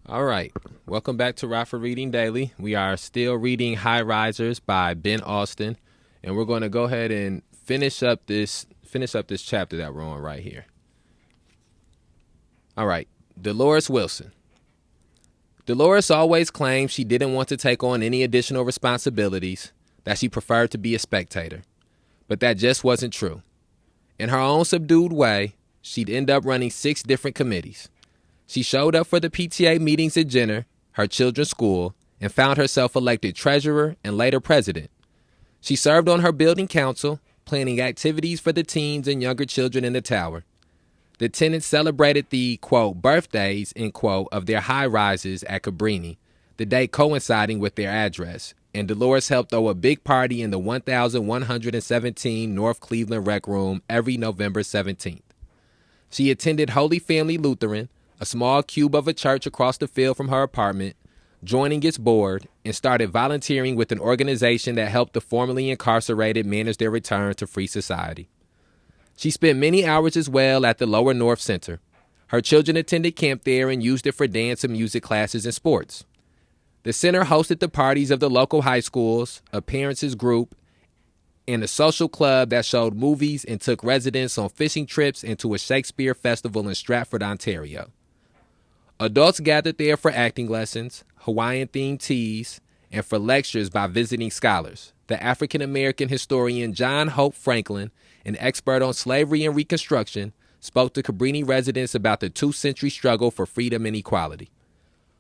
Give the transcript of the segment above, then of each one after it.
All right. Welcome back to Rockford Reading Daily. We are still reading High Risers by Ben Austen, and we're going to go ahead and finish up this chapter that we're on right here. All right. Dolores Wilson. Dolores always claimed she didn't want to take on any additional responsibilities, that she preferred to be a spectator. But that just wasn't true. In her own subdued way, she'd end up running 6 different committees. She showed up for the PTA meetings at Jenner, her children's school, and found herself elected treasurer and later president. She served on her building council, planning activities for the teens and younger children in the tower. The tenants celebrated the, quote, birthdays, end quote, of their high-rises at Cabrini, the date coinciding with their address, and Dolores helped throw a big party in the 1117 North Cleveland Rec Room every November 17th. She attended Holy Family Lutheran, a small cube of a church across the field from her apartment, joining its board, and started volunteering with an organization that helped the formerly incarcerated manage their return to free society. She spent many hours as well at the Lower North Center. Her children attended camp there and used it for dance and music classes and sports. The center hosted the parties of the local high schools, a parents' group, and a social club that showed movies and took residents on fishing trips and to a Shakespeare festival in Stratford, Ontario. Adults gathered there for acting lessons, Hawaiian-themed teas, and for lectures by visiting scholars. The African-American historian John Hope Franklin, an expert on slavery and Reconstruction, spoke to Cabrini residents about the 2-century struggle for freedom and equality.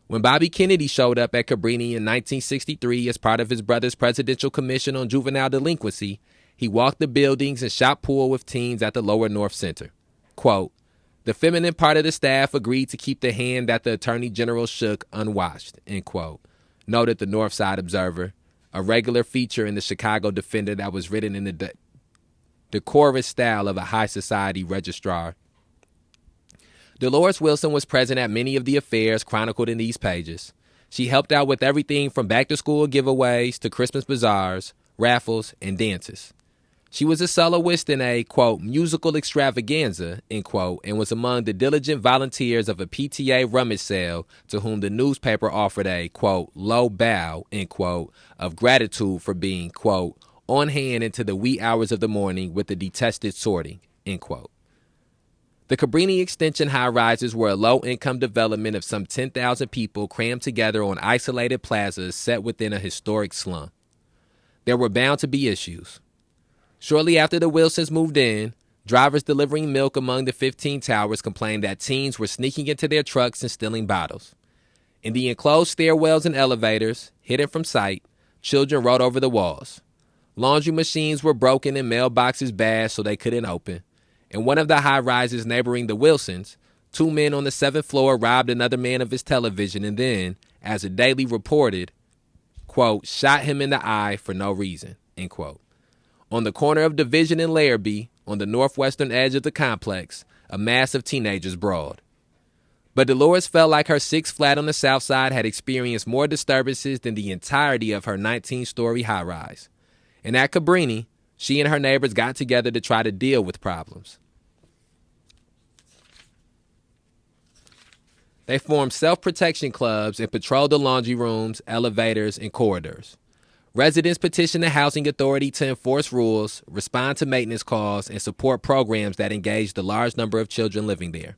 When Bobby Kennedy showed up at Cabrini in 1963 as part of his brother's Presidential Commission on Juvenile Delinquency, he walked the buildings and shot pool with teens at the Lower North Center. Quote, "The feminine part of the staff agreed to keep the hand that the Attorney General shook unwashed," end quote, noted the Northside Observer, a regular feature in the Chicago Defender that was written in the decorous style of a high society registrar. Dolores Wilson was present at many of the affairs chronicled in these pages. She helped out with everything from back-to-school giveaways to Christmas bazaars, raffles, and dances. She was a soloist in a, quote, musical extravaganza, end quote, and was among the diligent volunteers of a PTA rummage sale to whom the newspaper offered a, quote, low bow, end quote, of gratitude for being, quote, on hand into the wee hours of the morning with the detested sorting, end quote. The Cabrini Extension high-rises were a low-income development of some 10,000 people crammed together on isolated plazas set within a historic slum. There were bound to be issues. Shortly after the Wilsons moved in, drivers delivering milk among the 15 towers complained that teens were sneaking into their trucks and stealing bottles. In the enclosed stairwells and elevators, hidden from sight, children rode over the walls. Laundry machines were broken and mailboxes bashed so they couldn't open. In one of the high-rises neighboring the Wilsons, 2 men on the 7th floor robbed another man of his television and then, as the Daily reported, quote, shot him in the eye for no reason, end quote. On the corner of Division and Larrabee, on the northwestern edge of the complex, a mass of teenagers brawled. But Dolores felt like her 6 flat on the south side had experienced more disturbances than the entirety of her 19-story high-rise. And at Cabrini, she and her neighbors got together to try to deal with problems. They formed self-protection clubs and patrolled the laundry rooms, elevators, and corridors. Residents petitioned the housing authority to enforce rules, respond to maintenance calls, and support programs that engaged the large number of children living there.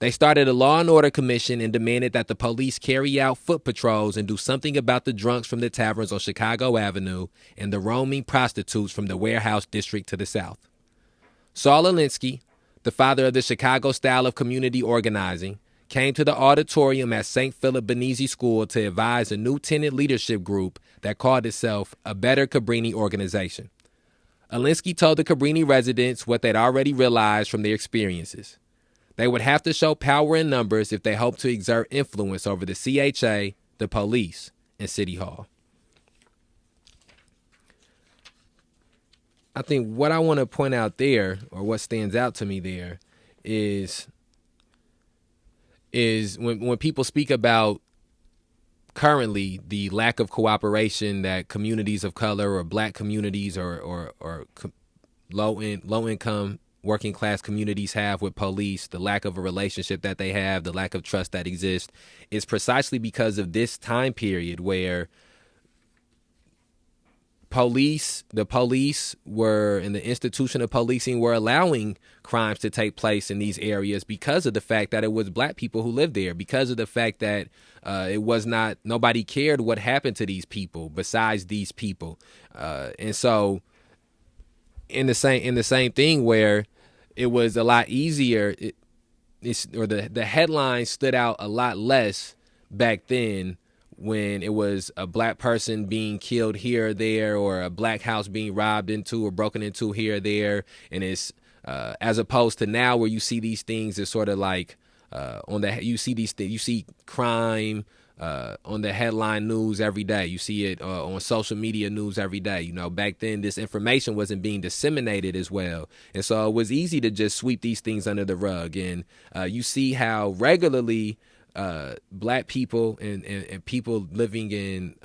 They started a law and order commission and demanded that the police carry out foot patrols and do something about the drunks from the taverns on Chicago Avenue and the roaming prostitutes from the warehouse district to the south. Saul Alinsky, the father of the Chicago style of community organizing, came to the auditorium at St. Philip Benizi School to advise a new tenant leadership group that called itself a Better Cabrini Organization. Alinsky told the Cabrini residents what they'd already realized from their experiences. They would have to show power in numbers if they hoped to exert influence over the CHA, the police, and City Hall. I think what I want to point out there, or what stands out to me there, is when people speak about currently the lack of cooperation that communities of color or black communities or low income working class communities have with police, the lack of a relationship that they have, the lack of trust that exists, is precisely because of this time period where the police were, and the institution of policing were allowing crimes to take place in these areas because of the fact that it was black people who lived there, because of the fact that nobody cared what happened to these people besides these people. And so in the same thing where it was a lot easier, the headlines stood out a lot less back then when it was a black person being killed here or there, or a black house being robbed into or broken into here or there. And it's as opposed to now where you see these things as sort of like you see crime on the headline news every day. You see it on social media news every day. You know, back then this information wasn't being disseminated as well. And so it was easy to just sweep these things under the rug. And you see how regularly black people and people living in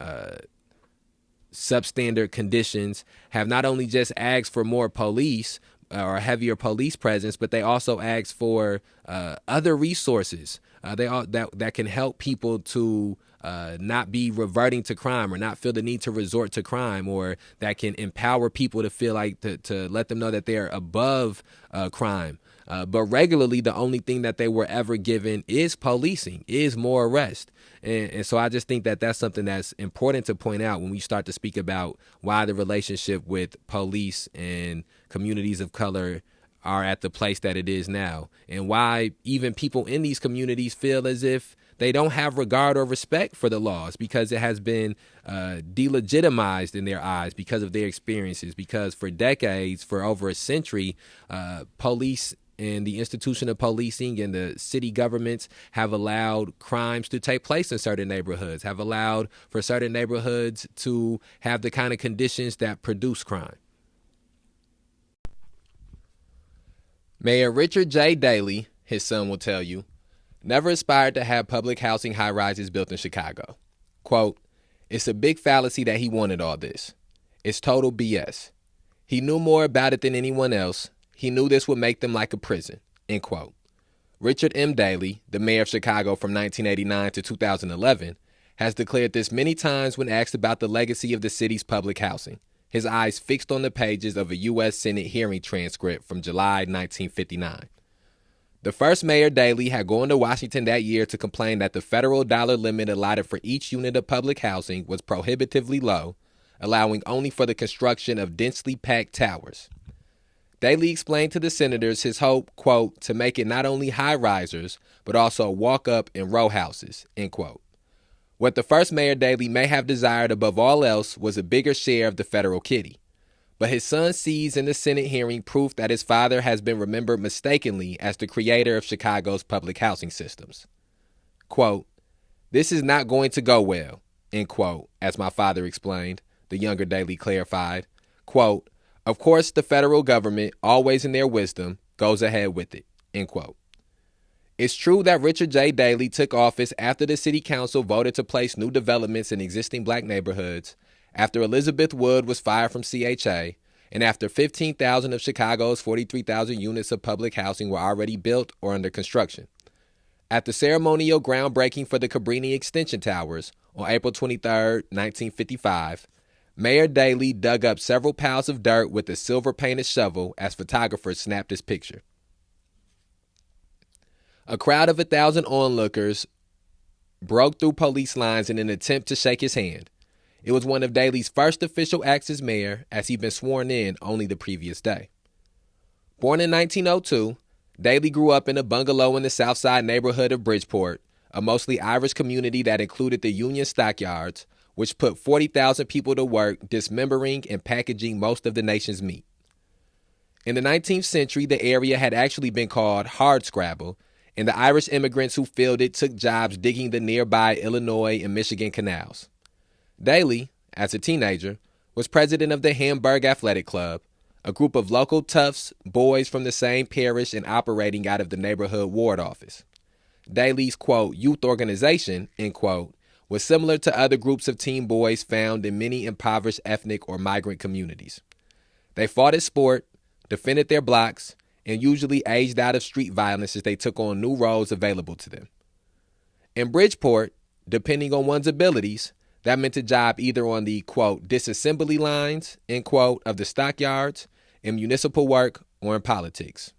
substandard conditions have not only just asked for more police or a heavier police presence, but they also ask for other resources that can help people to not be reverting to crime or not feel the need to resort to crime, or that can empower people to feel like to let them know that they're above crime. But regularly, the only thing that they were ever given is policing, is more arrest. And so I just think that that's something that's important to point out when we start to speak about why the relationship with police and communities of color are at the place that it is now, and why even people in these communities feel as if they don't have regard or respect for the laws because it has been delegitimized in their eyes because of their experiences. Because for decades, for over a century, police and the institution of policing and the city governments have allowed crimes to take place in certain neighborhoods, have allowed for certain neighborhoods to have the kind of conditions that produce crime. Mayor Richard J. Daley, his son will tell you, never aspired to have public housing high-rises built in Chicago. Quote, "It's a big fallacy that he wanted all this. It's total BS. He knew more about it than anyone else. He knew this would make them like a prison." End quote. Richard M. Daley, the mayor of Chicago from 1989 to 2011, has declared this many times when asked about the legacy of the city's public housing, his eyes fixed on the pages of a U.S. Senate hearing transcript from July 1959. The first Mayor Daley had gone to Washington that year to complain that the federal dollar limit allotted for each unit of public housing was prohibitively low, allowing only for the construction of densely packed towers. Daley explained to the senators his hope, quote, to make it not only high-risers, but also walk-up and row houses, end quote. What the first Mayor Daley may have desired above all else was a bigger share of the federal kitty. But his son sees in the Senate hearing proof that his father has been remembered mistakenly as the creator of Chicago's public housing systems. Quote, "This is not going to go well," end quote, as my father explained, the younger Daley clarified. Quote, "Of course, the federal government, always in their wisdom, goes ahead with it," end quote. It's true that Richard J. Daley took office after the city council voted to place new developments in existing black neighborhoods, after Elizabeth Wood was fired from CHA, and after 15,000 of Chicago's 43,000 units of public housing were already built or under construction. At the ceremonial groundbreaking for the Cabrini Extension Towers on April 23, 1955, Mayor Daley dug up several piles of dirt with a silver-painted shovel as photographers snapped his picture. A crowd of 1,000 onlookers broke through police lines in an attempt to shake his hand. It was one of Daley's first official acts as mayor, as he'd been sworn in only the previous day. Born in 1902, Daley grew up in a bungalow in the South Side neighborhood of Bridgeport, a mostly Irish community that included the Union Stockyards, which put 40,000 people to work dismembering and packaging most of the nation's meat. In the 19th century, the area had actually been called Hardscrabble, and the Irish immigrants who filled it took jobs digging the nearby Illinois and Michigan canals. Daley, as a teenager, was president of the Hamburg Athletic Club, a group of local toughs, boys from the same parish and operating out of the neighborhood ward office. Daley's, quote, youth organization, end quote, was similar to other groups of teen boys found in many impoverished ethnic or migrant communities. They fought as sport, defended their blocks, and usually aged out of street violence as they took on new roles available to them. In Bridgeport, depending on one's abilities, that meant a job either on the, quote, disassembly lines, end quote, of the stockyards, in municipal work, or in politics.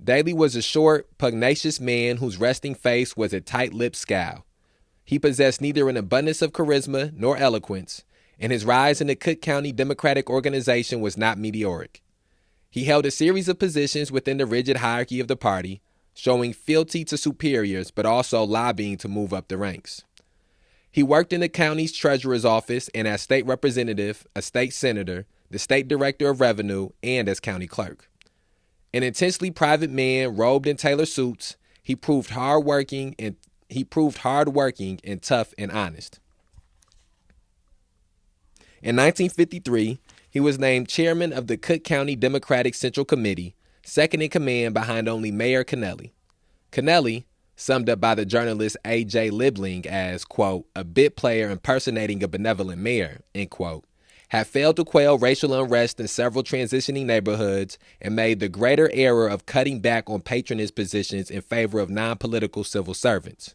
Daley was a short, pugnacious man whose resting face was a tight-lipped scowl. He possessed neither an abundance of charisma nor eloquence, and his rise in the Cook County Democratic Organization was not meteoric. He held a series of positions within the rigid hierarchy of the party, showing fealty to superiors but also lobbying to move up the ranks. He worked in the county's treasurer's office and as state representative, a state senator, the state director of revenue, and as county clerk. An intensely private man robed in tailor suits, he proved hardworking and tough and honest. In 1953, he was named chairman of the Cook County Democratic Central Committee, second in command behind only Mayor Kennelly. Kennelly, summed up by the journalist A.J. Liebling as, quote, a bit player impersonating a benevolent mayor, end quote, had failed to quell racial unrest in several transitioning neighborhoods and made the greater error of cutting back on patronage positions in favor of non-political civil servants.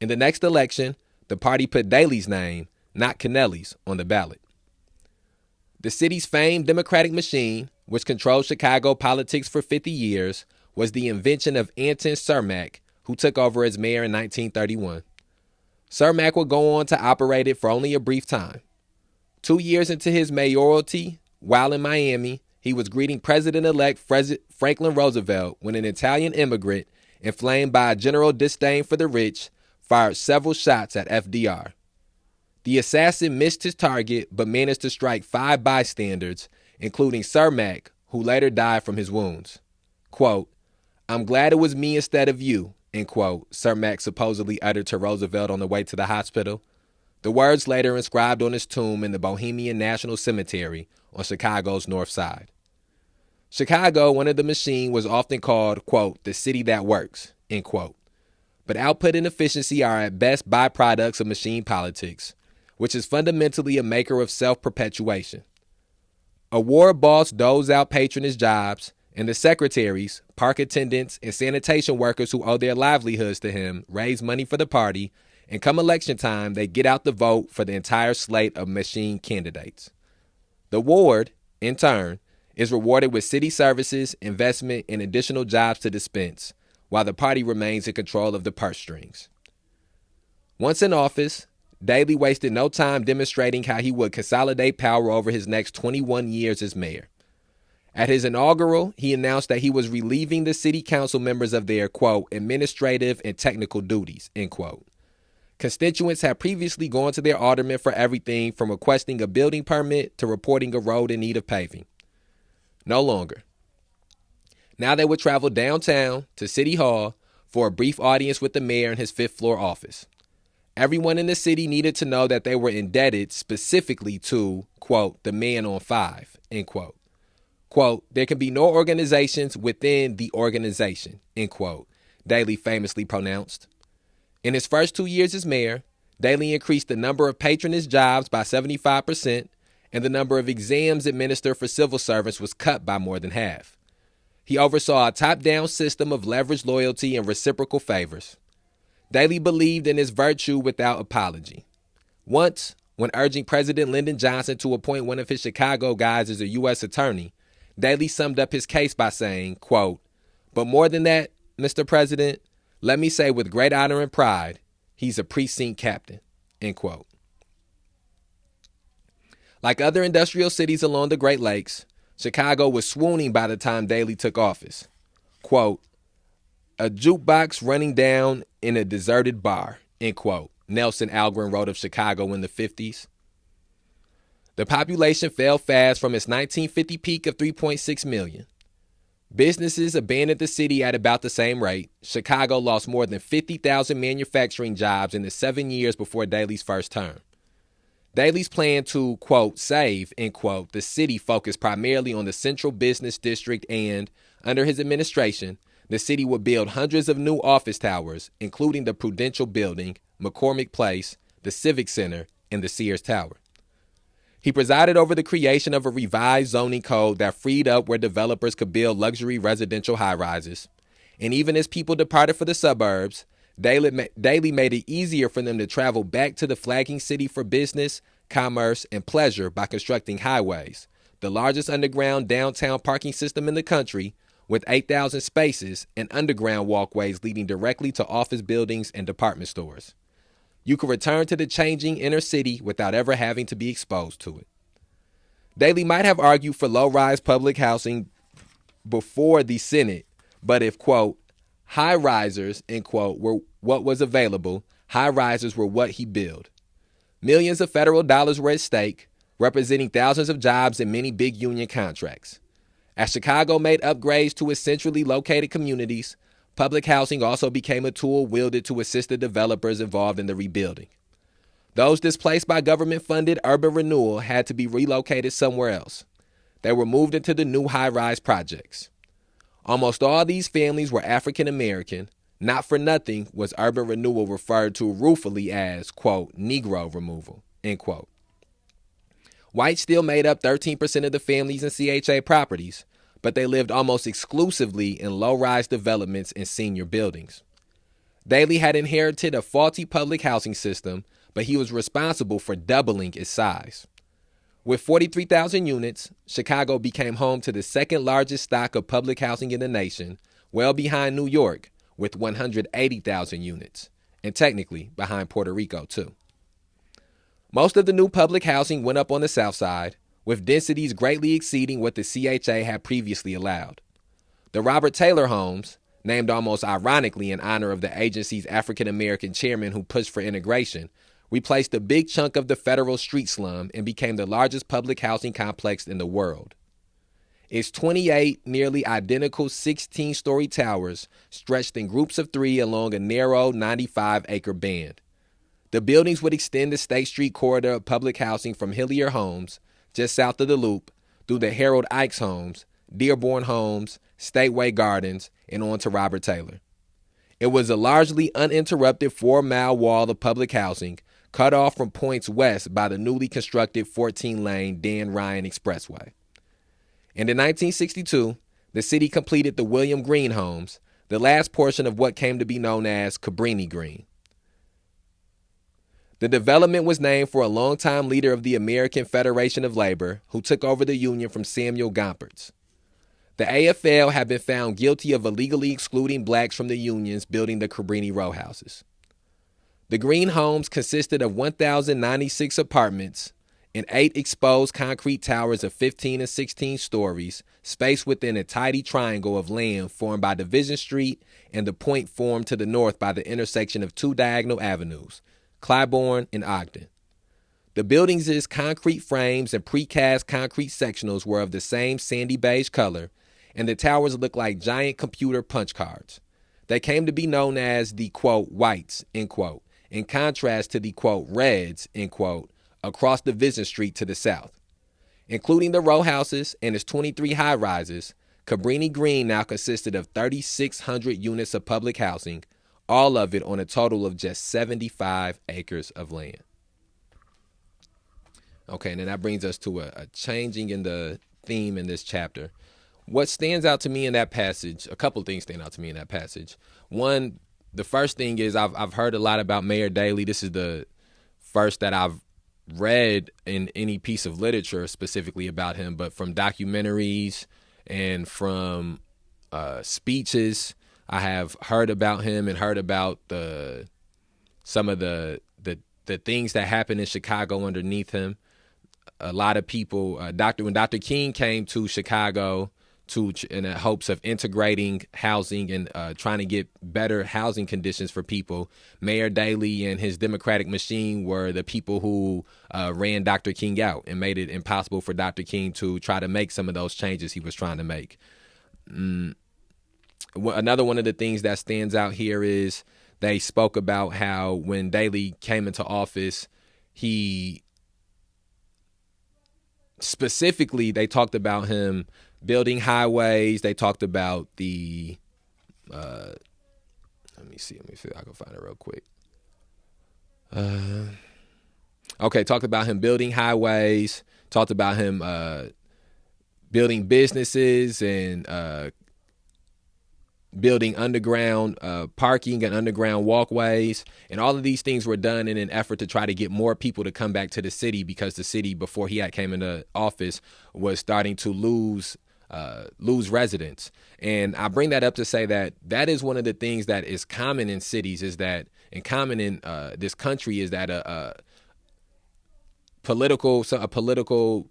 In the next election, the party put Daley's name, not Kennelly's, on the ballot. The city's famed Democratic machine, which controlled Chicago politics for 50 years, was the invention of Anton Cermak, who took over as mayor in 1931. Cermak would go on to operate it for only a brief time. 2 years into his mayoralty, while in Miami, he was greeting President-elect Franklin Roosevelt when an Italian immigrant, inflamed by a general disdain for the rich, fired several shots at FDR. The assassin missed his target but managed to strike 5 bystanders, including Cermak, who later died from his wounds. Quote, I'm glad it was me instead of you, end quote, Cermak supposedly uttered to Roosevelt on the way to the hospital. The words later inscribed on his tomb in the Bohemian National Cemetery on Chicago's North Side. Chicago, under the machine, was often called, quote, the city that works, end quote. But output and efficiency are at best byproducts of machine politics, which is fundamentally a maker of self-perpetuation. A war boss doles out patronage jobs, and the secretaries, park attendants, and sanitation workers who owe their livelihoods to him raise money for the party, and come election time, they get out the vote for the entire slate of machine candidates. The ward, in turn, is rewarded with city services, investment, and additional jobs to dispense, while the party remains in control of the purse strings. Once in office, Daley wasted no time demonstrating how he would consolidate power over his next 21 years as mayor. At his inaugural, he announced that he was relieving the city council members of their, quote, administrative and technical duties, end quote. Constituents had previously gone to their alderman for everything from requesting a building permit to reporting a road in need of paving. No longer. Now they would travel downtown to City Hall for a brief audience with the mayor in his 5th floor office. Everyone in the city needed to know that they were indebted specifically to, quote, the man on 5, end quote. Quote, there can be no organizations within the organization, end quote, Daley famously pronounced. In his first 2 years as mayor, Daley increased the number of patronage jobs by 75%, and the number of exams administered for civil servants was cut by more than half. He oversaw a top-down system of leveraged loyalty and reciprocal favors. Daley believed in his virtue without apology. Once, when urging President Lyndon Johnson to appoint one of his Chicago guys as a U.S. attorney, Daley summed up his case by saying, quote, but more than that, Mr. President, let me say with great honor and pride, he's a precinct captain, end quote. Like other industrial cities along the Great Lakes, Chicago was swooning by the time Daley took office. Quote, a jukebox running down in a deserted bar, end quote, Nelson Algren wrote of Chicago in the 50s. The population fell fast from its 1950 peak of 3.6 million. Businesses abandoned the city at about the same rate. Chicago lost more than 50,000 manufacturing jobs in the 7 years before Daley's first term. Daley's plan to, quote, save, end quote, the city focused primarily on the central business district and, under his administration, the city would build hundreds of new office towers, including the Prudential Building, McCormick Place, the Civic Center, and the Sears Tower. He presided over the creation of a revised zoning code that freed up where developers could build luxury residential high-rises. And even as people departed for the suburbs, Daley made it easier for them to travel back to the flagging city for business, commerce, and pleasure by constructing highways, the largest underground downtown parking system in the country, with 8,000 spaces and underground walkways leading directly to office buildings and department stores. You could return to the changing inner city without ever having to be exposed to it. Daley might have argued for low-rise public housing before the Senate, but if, quote, high-risers, end quote, were what was available, high-risers were what he built. Millions of federal dollars were at stake, representing thousands of jobs and many big union contracts. As Chicago made upgrades to its centrally located communities, public housing also became a tool wielded to assist the developers involved in the rebuilding. Those displaced by government-funded urban renewal had to be relocated somewhere else. They were moved into the new high-rise projects. Almost all these families were African American. Not for nothing was urban renewal referred to ruefully as, quote, Negro removal, end quote. Whites still made up 13% of the families in CHA properties, but they lived almost exclusively in low-rise developments and senior buildings. Daley had inherited a faulty public housing system, but he was responsible for doubling its size. With 43,000 units, Chicago became home to the second largest stock of public housing in the nation, well behind New York, with 180,000 units, and technically behind Puerto Rico, too. Most of the new public housing went up on the south side, with densities greatly exceeding what the CHA had previously allowed. The Robert Taylor homes, named almost ironically in honor of the agency's African-American chairman who pushed for integration, replaced a big chunk of the federal street slum and became the largest public housing complex in the world. Its 28 nearly identical 16-story towers stretched in groups of 3 along a narrow 95-acre band. The buildings would extend the State Street corridor of public housing from Hillier Homes, just south of the Loop, through the Harold Ikes Homes, Dearborn Homes, Stateway Gardens, and on to Robert Taylor. It was a largely uninterrupted 4-mile wall of public housing, cut off from points west by the newly constructed 14-lane Dan Ryan Expressway. And in 1962, the city completed the William Green Homes, the last portion of what came to be known as Cabrini Green. The development was named for a longtime leader of the American Federation of Labor who took over the union from Samuel Gompertz. The AFL had been found guilty of illegally excluding blacks from the unions building the Cabrini row houses. The Green Homes consisted of 1,096 apartments and 8 exposed concrete towers of 15 and 16 stories, spaced within a tidy triangle of land formed by Division Street and the point formed to the north by the intersection of 2 diagonal avenues, Claiborne and Ogden. The buildings' concrete frames and precast concrete sectionals were of the same sandy beige color, and the towers looked like giant computer punch cards. They came to be known as the, quote, whites, end quote, in contrast to the, quote, reds, end quote, across Division Street to the south. Including the row houses and its 23 high-rises, Cabrini Green now consisted of 3,600 units of public housing, all of it on a total of just 75 acres of land. Okay, and then that brings us to a changing in the theme in this chapter. What stands out to me in that passage, a couple of things stand out to me in that passage. One, the first thing is I've heard a lot about Mayor Daley. This is the first that I've read in any piece of literature specifically about him, but from documentaries and from speeches, I have heard about him and heard about some of the things that happened in Chicago underneath him. A lot of people, when Dr. King came to Chicago in the hopes of integrating housing and trying to get better housing conditions for people, Mayor Daley and his Democratic machine were the people who ran Dr. King out and made it impossible for Dr. King to try to make some of those changes he was trying to make. Another one of the things that stands out here is they spoke about how when Daley came into office, he specifically, they talked about him building highways. They talked about the, let me see if I can find it real quick. Okay, talked about him building highways, talked about him building businesses and building underground parking and underground walkways. And all of these things were done in an effort to try to get more people to come back to the city, because the city, before he came into office, was starting to lose residents. And I bring that up to say that that is one of the things that is common in cities, is that, and common in this country, is that a political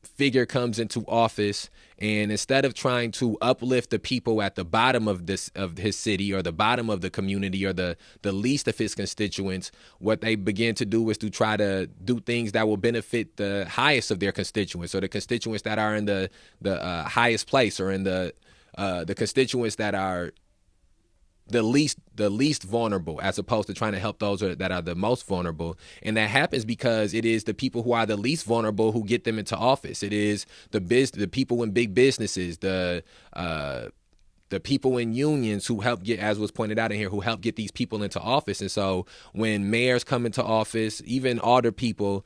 figure comes into office, and instead of trying to uplift the people at the bottom of his city, or the bottom of the community, or the least of his constituents, what they begin to do is to try to do things that will benefit the highest of their constituents, or the constituents that are in the highest place, or in the constituents that are the least vulnerable, as opposed to trying to help those that are the most vulnerable. And that happens because it is the people who are the least vulnerable who get them into office. It is the people in big businesses, the people in unions who help get, as was pointed out in here, who help get these people into office. And so when mayors come into office, even older people,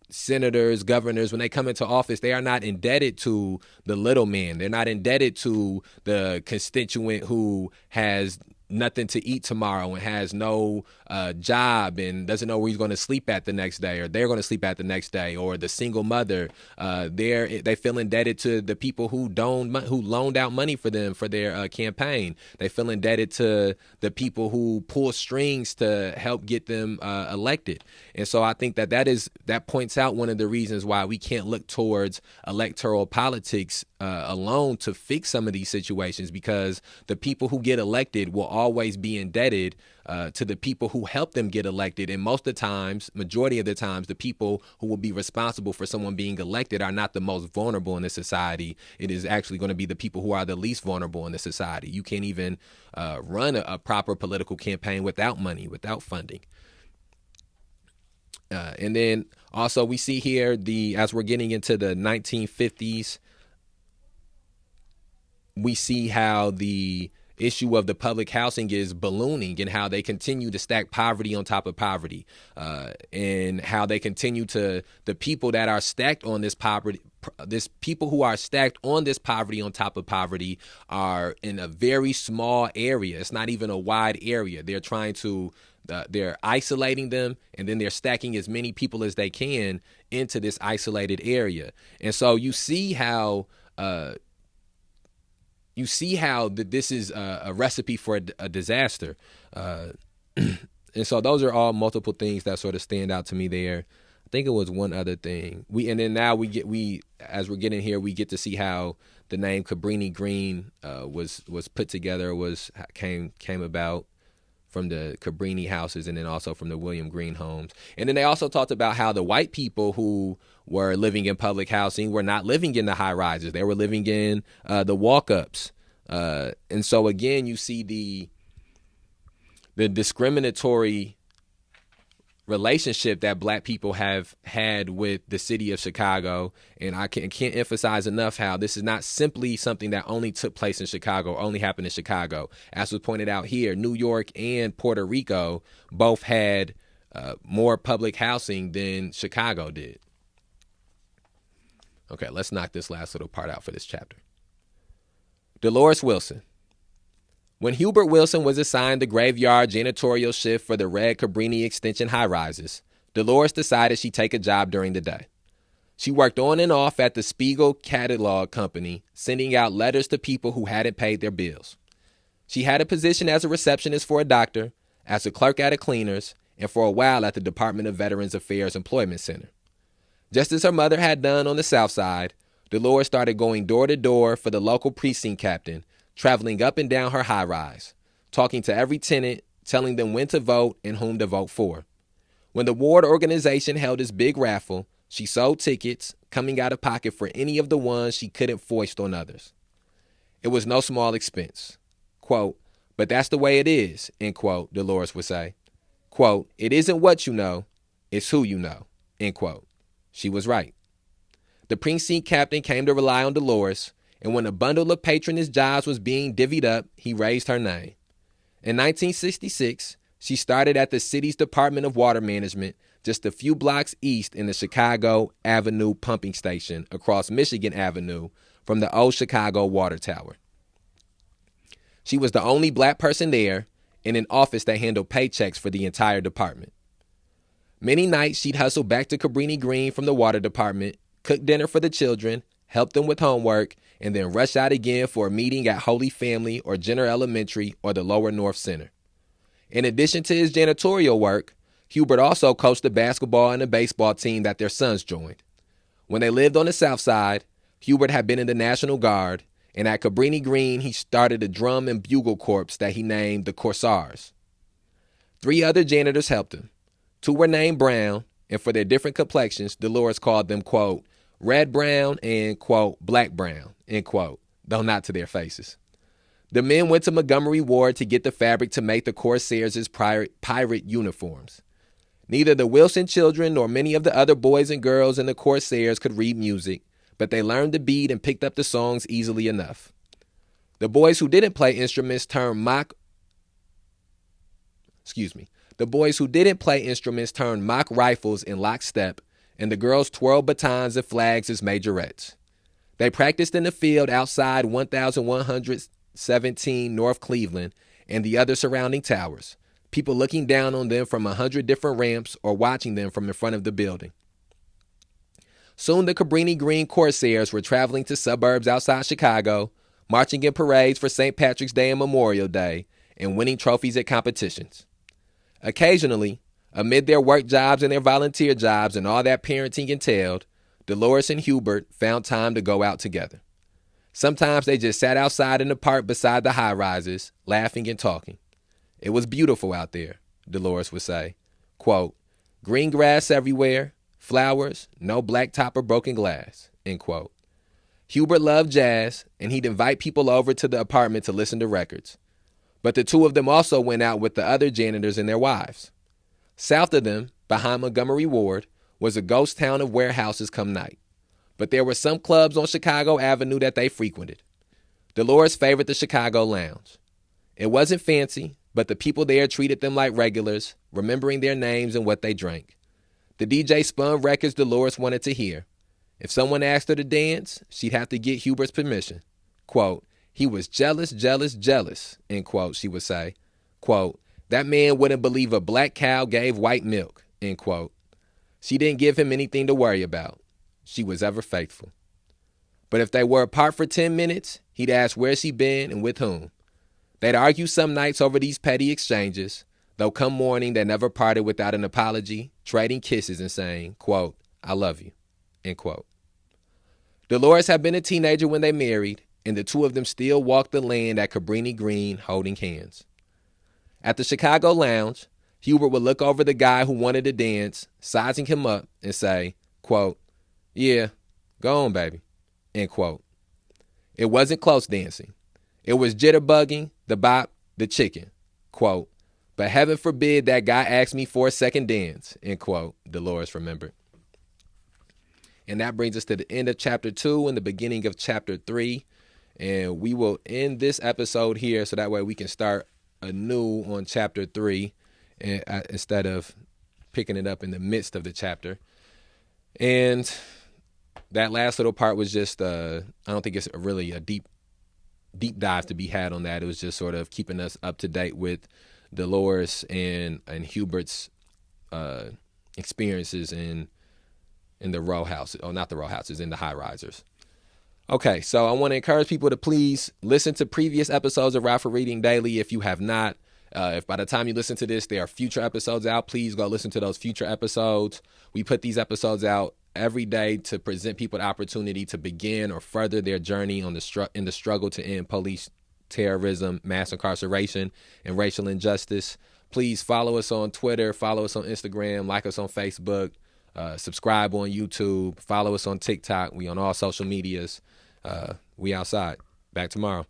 senators, governors, when they come into office, they are not indebted to the little man. They're not indebted to the constituent who has nothing to eat tomorrow and has no job and doesn't know where he's going to sleep at the next day, or they're going to sleep at the next day, or the single mother. They feel indebted to the people who loaned out money for them for their campaign. They feel indebted to the people who pull strings to help get them elected. And so I think that points out one of the reasons why we can't look towards electoral politics alone to fix some of these situations, because the people who get elected will always be indebted to the people who help them get elected. And majority of the times, the people who will be responsible for someone being elected are not the most vulnerable in the society. It is actually going to be the people who are the least vulnerable in the society. You can't even run a proper political campaign without money, without funding. And then also we see here, as we're getting into the 1950s, we see how the issue of the public housing is ballooning, and how they continue to stack poverty on top of poverty, and how they continue to, the people that are stacked on this poverty, people who are stacked on this poverty on top of poverty are in a very small area. It's not even a wide area. They're trying to, they're isolating them, and then they're stacking as many people as they can into this isolated area. And so you see how this is a recipe for a disaster. And so those are all multiple things that sort of stand out to me there. I think it was one other thing. As we're getting here, we get to see how the name Cabrini Green was put together, came about from the Cabrini houses, and then also from the William Green homes. And then they also talked about how the white people who were living in public housing were not living in the high rises. They were living in the walk-ups. And so again, you see the discriminatory relationship that black people have had with the city of Chicago. And I can't emphasize enough how this is not simply something that only took place in Chicago, or only happened in Chicago. As was pointed out here, New York and Puerto Rico both had more public housing than Chicago did. Okay, let's knock this last little part out for this chapter. Dolores Wilson. When Hubert Wilson was assigned the graveyard janitorial shift for the Red Cabrini Extension high-rises, Dolores decided she'd take a job during the day. She worked on and off at the Spiegel Catalog Company, sending out letters to people who hadn't paid their bills. She had a position as a receptionist for a doctor, as a clerk at a cleaner's, and for a while at the Department of Veterans Affairs Employment Center. Just as her mother had done on the South Side, Dolores started going door to door for the local precinct captain, traveling up and down her high-rise, talking to every tenant, telling them when to vote and whom to vote for. When the ward organization held its big raffle, she sold tickets, coming out of pocket for any of the ones she couldn't foist on others. It was no small expense. Quote, "But that's the way it is," end quote, Dolores would say. Quote, "It isn't what you know, it's who you know," end quote. She was right. The precinct captain came to rely on Dolores, and when a bundle of patronage jobs was being divvied up, he raised her name. In 1966, She started at the city's Department of Water Management just a few blocks east in the Chicago Avenue pumping station across Michigan Avenue from the old Chicago Water Tower. She was the only black person there in an office that handled paychecks for the entire department. Many nights she'd hustle back to Cabrini Green from the water department, cook dinner for the children, help them with homework, and then rush out again for a meeting at Holy Family or Jenner Elementary or the Lower North Center. In addition to his janitorial work, Hubert also coached the basketball and the baseball team that their sons joined. When they lived on the South Side, Hubert had been in the National Guard, and at Cabrini Green, he started a drum and bugle corps that he named the Corsairs. 3 other janitors helped him. 2 were named Brown, and for their different complexions, Dolores called them, quote, red brown and, quote, black brown, end quote, though not to their faces. The men went to Montgomery Ward to get the fabric to make the Corsairs' pirate uniforms. Neither the Wilson children nor many of the other boys and girls in the Corsairs could read music, but they learned the beat and picked up the songs easily enough. The boys who didn't play instruments turned mock rifles in lockstep, and the girls twirled batons and flags as majorettes. They practiced in the field outside 1117 North Cleveland and the other surrounding towers, people looking down on them from 100 different ramps or watching them from in front of the building. Soon the Cabrini Green Corsairs were traveling to suburbs outside Chicago, marching in parades for St. Patrick's Day and Memorial Day, and winning trophies at competitions. Occasionally, amid their work jobs and their volunteer jobs and all that parenting entailed, Dolores and Hubert found time to go out together. Sometimes they just sat outside in the park beside the high-rises, laughing and talking. It was beautiful out there, Dolores would say. Quote, green grass everywhere, flowers, no black top or broken glass, end quote. Hubert loved jazz, and he'd invite people over to the apartment to listen to records. But the 2 of them also went out with the other janitors and their wives. South of them, behind Montgomery Ward, was a ghost town of warehouses come night. But there were some clubs on Chicago Avenue that they frequented. Dolores favored the Chicago Lounge. It wasn't fancy, but the people there treated them like regulars, remembering their names and what they drank. The DJ spun records Dolores wanted to hear. If someone asked her to dance, she'd have to get Hubert's permission. Quote, he was jealous, jealous, jealous, end quote, she would say. Quote, that man wouldn't believe a black cow gave white milk, end quote. She didn't give him anything to worry about. She was ever faithful. But if they were apart for 10 minutes, he'd ask where she been and with whom. They'd argue some nights over these petty exchanges, though come morning they never parted without an apology, trading kisses and saying, quote, I love you, end quote. Dolores had been a teenager when they married, and the 2 of them still walked the land at Cabrini Green holding hands. At the Chicago Lounge, Hubert would look over the guy who wanted to dance, sizing him up, and say, quote, yeah, go on, baby, end quote. It wasn't close dancing. It was jitterbugging, the bop, the chicken, quote, but heaven forbid that guy asked me for a second dance, end quote, Dolores remembered. And that brings us to the end of chapter 2 and the beginning of chapter 3. And we will end this episode here so that way we can start anew on chapter 3 instead of picking it up in the midst of the chapter. And that last little part was just, I don't think it's really a deep dive to be had on that. It was just sort of keeping us up to date with Dolores and Hubert's experiences in the row houses, or not the row houses, in the high risers. Okay, so I want to encourage people to please listen to previous episodes of Rockford Reading Daily if you have not. If by the time you listen to this, there are future episodes out, please go listen to those future episodes. We put these episodes out every day to present people the opportunity to begin or further their journey on in the struggle to end police terrorism, mass incarceration, and racial injustice. Please follow us on Twitter, follow us on Instagram, like us on Facebook, subscribe on YouTube, follow us on TikTok. We on all social medias. We outside. Back tomorrow.